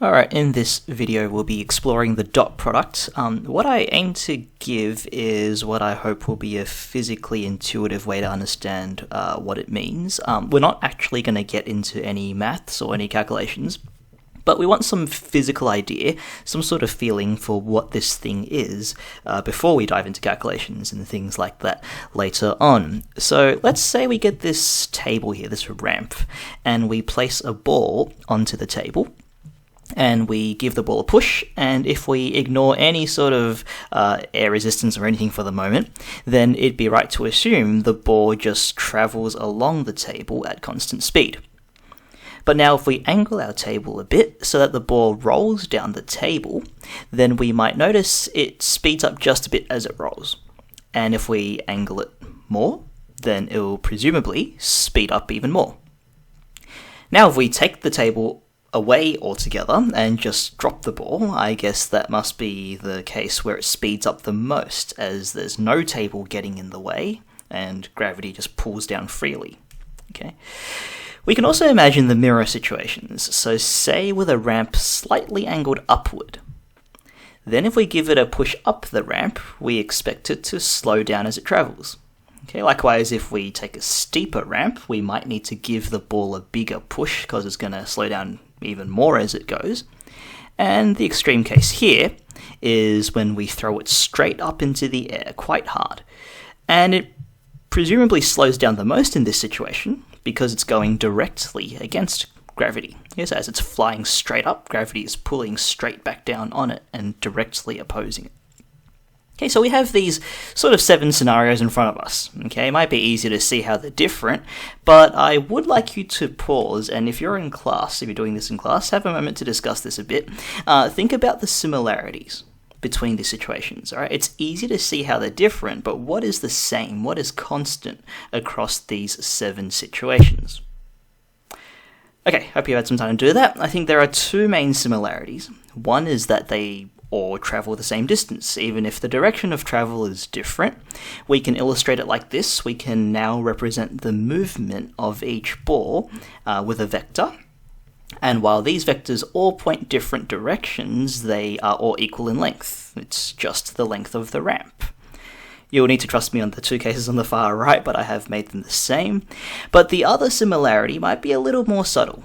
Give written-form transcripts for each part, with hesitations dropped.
Alright, in this video we'll be exploring the dot product. What I aim to give is what I hope will be a physically intuitive way to understand what it means. We're not actually going to get into any maths or any calculations, but we want some physical idea, some sort of feeling for what this thing is before we dive into calculations and things like that later on. So let's say we get this table here, this ramp, and we place a ball onto the table. And we give the ball a push, and if we ignore any sort of air resistance or anything for the moment, then it'd be right to assume the ball just travels along the table at constant speed. But now if we angle our table a bit so that the ball rolls down the table, then we might notice it speeds up just a bit as it rolls. And if we angle it more, then it will presumably speed up even more. Now if we take the table away altogether and just drop the ball, I guess that must be the case where it speeds up the most, as there's no table getting in the way and gravity just pulls down freely. Okay. We can also imagine the mirror situations, so say with a ramp slightly angled upward. Then if we give it a push up the ramp, we expect it to slow down as it travels. Okay, likewise, if we take a steeper ramp, we might need to give the ball a bigger push because it's going to slow down even more as it goes. And the extreme case here is when we throw it straight up into the air quite hard. And it presumably slows down the most in this situation because it's going directly against gravity. Yes, as it's flying straight up, gravity is pulling straight back down on it and directly opposing it. Okay, so we have these sort of 7 scenarios in front of us. Okay, it might be easier to see how they're different, but I would like you to pause, and if you're in class, if you're doing this in class, have a moment to discuss this a bit. Think about the similarities between these situations, alright? It's easy to see how they're different, but what is the same, what is constant across these 7 situations? Okay, hope you had some time to do that. I think there are 2 main similarities. One is that they or travel the same distance, even if the direction of travel is different. We can illustrate it like this. We can now represent the movement of each ball with a vector. And while these vectors all point different directions, they are all equal in length. It's just the length of the ramp. You'll need to trust me on the 2 cases on the far right, but I have made them the same. But the other similarity might be a little more subtle.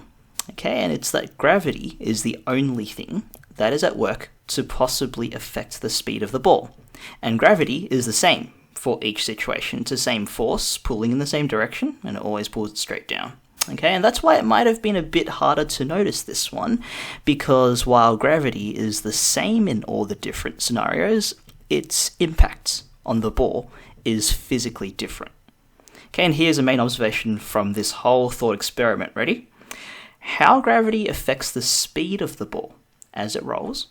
Okay, and it's that gravity is the only thing that is at work to possibly affect the speed of the ball. And gravity is the same for each situation. It's the same force pulling in the same direction, and it always pulls it straight down. Okay, and that's why it might have been a bit harder to notice this one, because while gravity is the same in all the different scenarios, its impact on the ball is physically different. Okay, and here's a main observation from this whole thought experiment. Ready? How gravity affects the speed of the ball as it rolls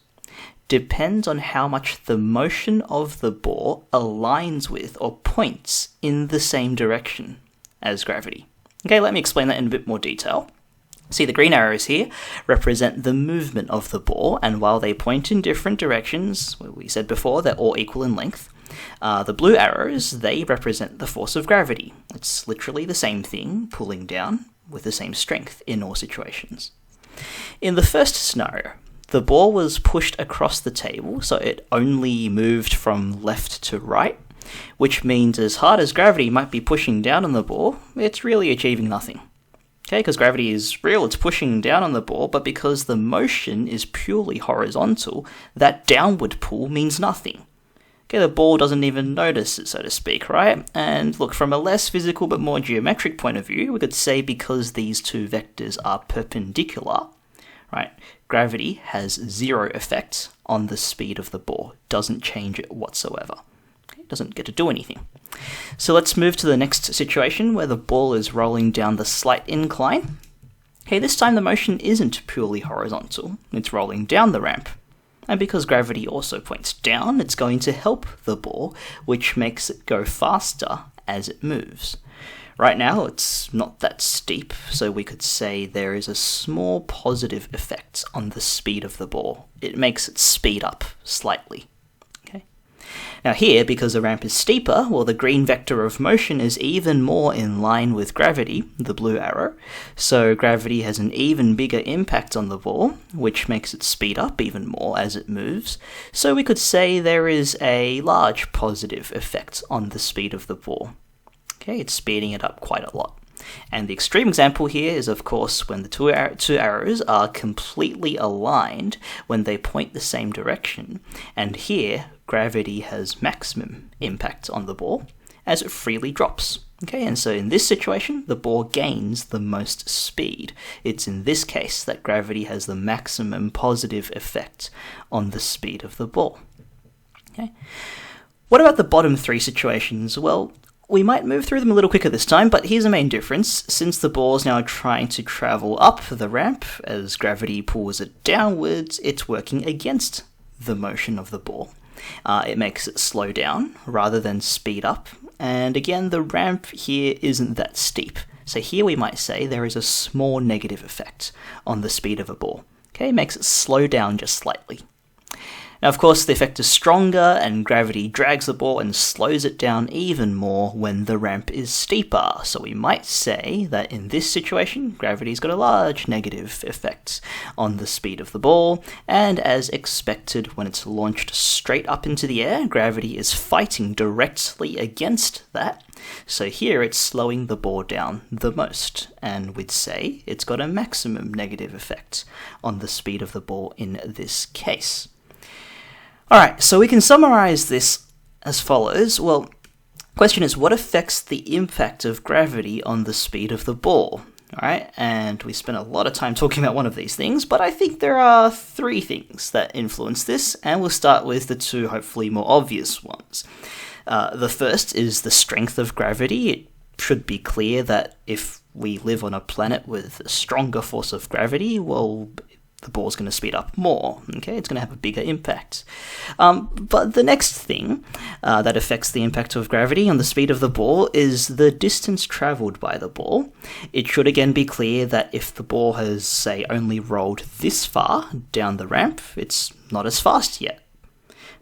depends on how much the motion of the ball aligns with or points in the same direction as gravity. Okay, let me explain that in a bit more detail. See, the green arrows here represent the movement of the ball, and while they point in different directions, we said before, they're all equal in length. The blue arrows, they represent the force of gravity. It's literally the same thing, pulling down with the same strength in all situations. In the first scenario, the ball was pushed across the table, so it only moved from left to right, which means as hard as gravity might be pushing down on the ball, it's really achieving nothing. Okay, because gravity is real, it's pushing down on the ball, but because the motion is purely horizontal, that downward pull means nothing. Okay, the ball doesn't even notice it, so to speak, right? And look, from a less physical but more geometric point of view, we could say because these 2 vectors are perpendicular, right, gravity has 0 effect on the speed of the ball. Doesn't change it whatsoever. Okay, it doesn't get to do anything. So let's move to the next situation where the ball is rolling down the slight incline. Okay, this time the motion isn't purely horizontal. It's rolling down the ramp. And because gravity also points down, it's going to help the ball, which makes it go faster as it moves. Right now, it's not that steep, so we could say there is a small positive effect on the speed of the ball. It makes it speed up slightly. Okay. Now here, because the ramp is steeper, well, the green vector of motion is even more in line with gravity, the blue arrow, so gravity has an even bigger impact on the ball, which makes it speed up even more as it moves, so we could say there is a large positive effect on the speed of the ball. Okay, it's speeding it up quite a lot. And the extreme example here is, of course, when the two arrows are completely aligned when they point the same direction, and here gravity has maximum impact on the ball as it freely drops. Okay, and so in this situation, the ball gains the most speed. It's in this case that gravity has the maximum positive effect on the speed of the ball. Okay. What about the bottom three situations? Well, we might move through them a little quicker this time, but here's the main difference. Since the ball is now trying to travel up the ramp as gravity pulls it downwards, it's working against the motion of the ball. It makes it slow down rather than speed up, and again, the ramp here isn't that steep. So here we might say there is a small negative effect on the speed of a ball. Okay, it makes it slow down just slightly. Now, of course, the effect is stronger, and gravity drags the ball and slows it down even more when the ramp is steeper. So we might say that in this situation, gravity's got a large negative effect on the speed of the ball, and as expected, when it's launched straight up into the air, gravity is fighting directly against that. So here it's slowing the ball down the most, and we'd say it's got a maximum negative effect on the speed of the ball in this case. Alright, so we can summarize this as follows. Well, question is, what affects the impact of gravity on the speed of the ball? Alright, and we spent a lot of time talking about one of these things, but I think there are three things that influence this, and we'll start with the two hopefully more obvious ones. The first is the strength of gravity. It should be clear that if we live on a planet with a stronger force of gravity, well, the ball's going to speed up more, okay? It's going to have a bigger impact. But the next thing that affects the impact of gravity on the speed of the ball is the distance travelled by the ball. It should again be clear that if the ball has, say, only rolled this far down the ramp, it's not as fast yet.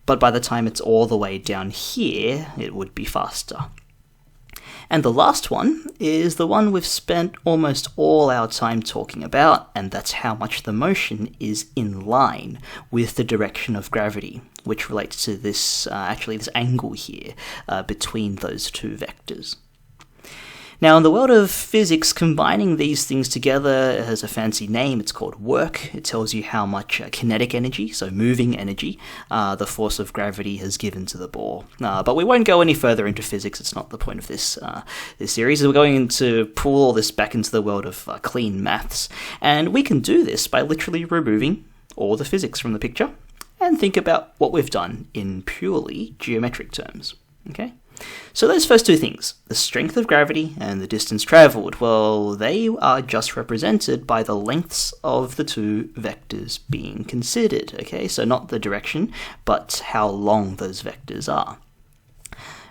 But by the time it's all the way down here, it would be faster. And the last one is the one we've spent almost all our time talking about, and that's how much the motion is in line with the direction of gravity, which relates to this, this angle here between those two vectors. Now, in the world of physics, combining these things together has a fancy name. It's called work. It tells you how much kinetic energy, so moving energy, the force of gravity has given to the ball. But we won't go any further into physics. It's not the point of this series. We're going to pull all this back into the world of clean maths. And we can do this by literally removing all the physics from the picture and think about what we've done in purely geometric terms. Okay? So those first two things, the strength of gravity and the distance travelled, well, they are just represented by the lengths of the two vectors being considered, okay? So not the direction, but how long those vectors are.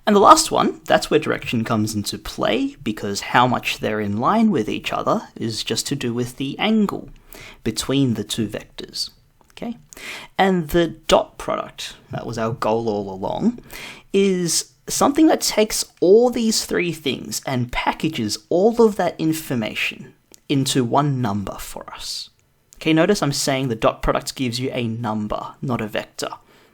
And the last one, that's where direction comes into play, because how much they're in line with each other is just to do with the angle between the two vectors, okay? And the dot product, that was our goal all along, is something that takes all these three things and packages all of that information into one number for us. Okay, notice I'm saying the dot product gives you a number, not a vector.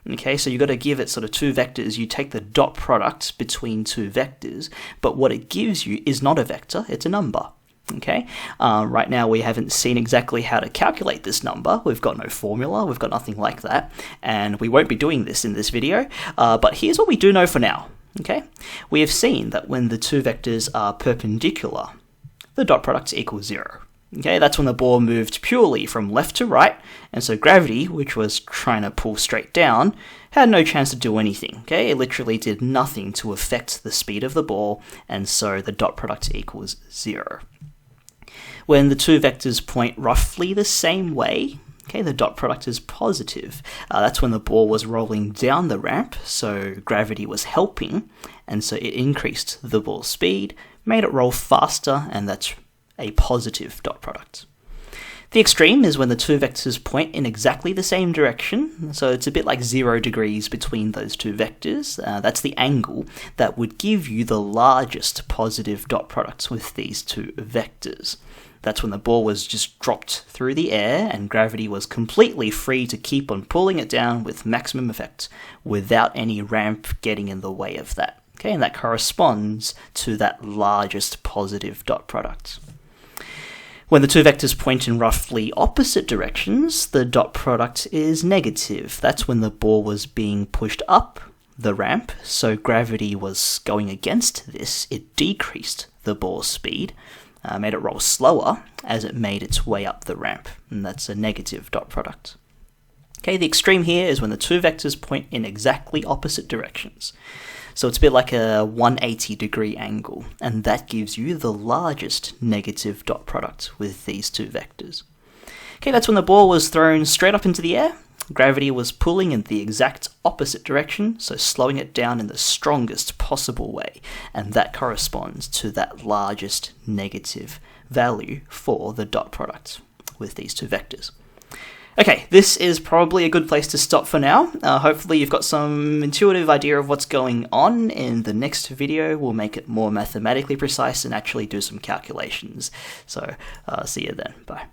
Okay, so you've got to give it sort of two vectors. You take the dot product between two vectors, but what it gives you is not a vector, it's a number. Okay, right now we haven't seen exactly how to calculate this number. We've got no formula, we've got nothing like that, and we won't be doing this in this video, but here's what we do know for now. Okay, we have seen that when the two vectors are perpendicular, the dot product equals 0. Okay, that's when the ball moved purely from left to right, and so gravity, which was trying to pull straight down, had no chance to do anything. Okay, it literally did nothing to affect the speed of the ball, and so the dot product equals 0. When the two vectors point roughly the same way, okay, the dot product is positive. That's when the ball was rolling down the ramp, so gravity was helping, and so it increased the ball's speed, made it roll faster, and that's a positive dot product. The extreme is when the two vectors point in exactly the same direction, so it's a bit like 0 degrees between those two vectors. That's the angle that would give you the largest positive dot product with these two vectors. That's when the ball was just dropped through the air and gravity was completely free to keep on pulling it down with maximum effect without any ramp getting in the way of that. Okay, and that corresponds to that largest positive dot product. When the two vectors point in roughly opposite directions, the dot product is negative. That's when the ball was being pushed up the ramp, so gravity was going against this. It decreased the ball's speed, made it roll slower as it made its way up the ramp, and that's a negative dot product. Okay, the extreme here is when the two vectors point in exactly opposite directions. So it's a bit like a 180 degree angle, and that gives you the largest negative dot product with these two vectors. Okay, that's when the ball was thrown straight up into the air. Gravity was pulling in the exact opposite direction, so slowing it down in the strongest possible way, and that corresponds to that largest negative value for the dot product with these two vectors. Okay, this is probably a good place to stop for now. Hopefully you've got some intuitive idea of what's going on. In the next video, we'll make it more mathematically precise and actually do some calculations. So, see you then. Bye.